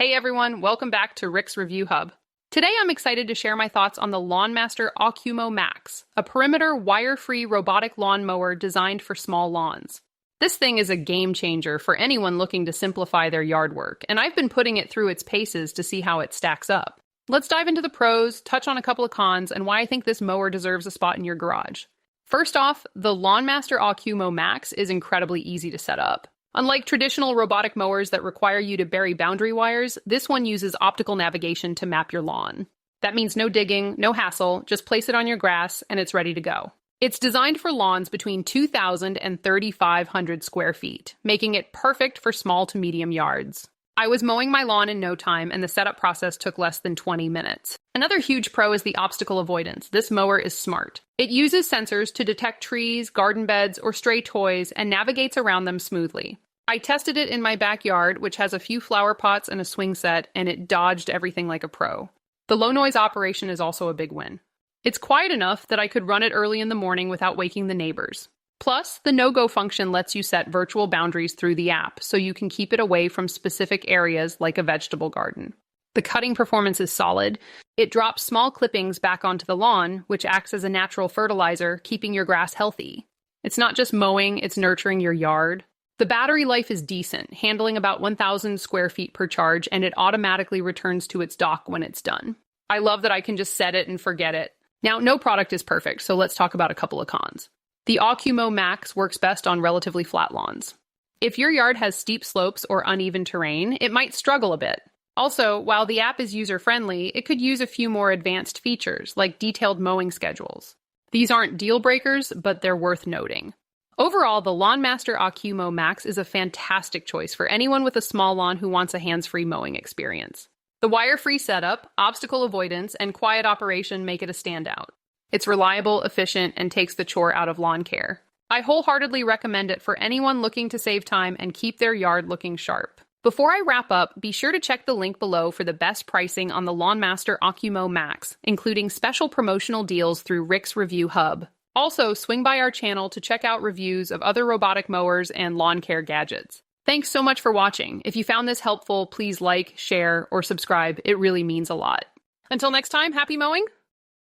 Hey everyone, welcome back to Rick's Review Hub. Today I'm excited to share my thoughts on the LawnMaster OcuMow Max, a perimeter wire-free robotic lawn mower designed for small lawns. This thing is a game changer for anyone looking to simplify their yard work, and I've been putting it through its paces to see how it stacks up. Let's dive into the pros, touch on a couple of cons, and why I think this mower deserves a spot in your garage. First off, the LawnMaster OcuMow Max is incredibly easy to set up. Unlike traditional robotic mowers that require you to bury boundary wires, this one uses optical navigation to map your lawn. That means no digging, no hassle, just place it on your grass and it's ready to go. It's designed for lawns between 2,000 and 3,500 square feet, making it perfect for small to medium yards. I was mowing my lawn in no time and the setup process took less than 20 minutes. Another huge pro is the obstacle avoidance. This mower is smart. It uses sensors to detect trees, garden beds, or stray toys and navigates around them smoothly. I tested it in my backyard, which has a few flower pots and a swing set, and it dodged everything like a pro. The low noise operation is also a big win. It's quiet enough that I could run it early in the morning without waking the neighbors. Plus, the no-go function lets you set virtual boundaries through the app, so you can keep it away from specific areas like a vegetable garden. The cutting performance is solid. It drops small clippings back onto the lawn, which acts as a natural fertilizer, keeping your grass healthy. It's not just mowing, it's nurturing your yard. The battery life is decent, handling about 1,000 square feet per charge, and it automatically returns to its dock when it's done. I love that I can just set it and forget it. Now, no product is perfect, so let's talk about a couple of cons. The OcuMow Max works best on relatively flat lawns. If your yard has steep slopes or uneven terrain, it might struggle a bit. Also, while the app is user-friendly, it could use a few more advanced features, like detailed mowing schedules. These aren't deal breakers, but they're worth noting. Overall, the LawnMaster OcuMow Max is a fantastic choice for anyone with a small lawn who wants a hands-free mowing experience. The wire-free setup, obstacle avoidance, and quiet operation make it a standout. It's reliable, efficient, and takes the chore out of lawn care. I wholeheartedly recommend it for anyone looking to save time and keep their yard looking sharp. Before I wrap up, be sure to check the link below for the best pricing on the LawnMaster OcuMow Max, including special promotional deals through Rick's Review Hub. Also, swing by our channel to check out reviews of other robotic mowers and lawn care gadgets. Thanks so much for watching. If you found this helpful, please like, share, or subscribe. It really means a lot. Until next time, happy mowing!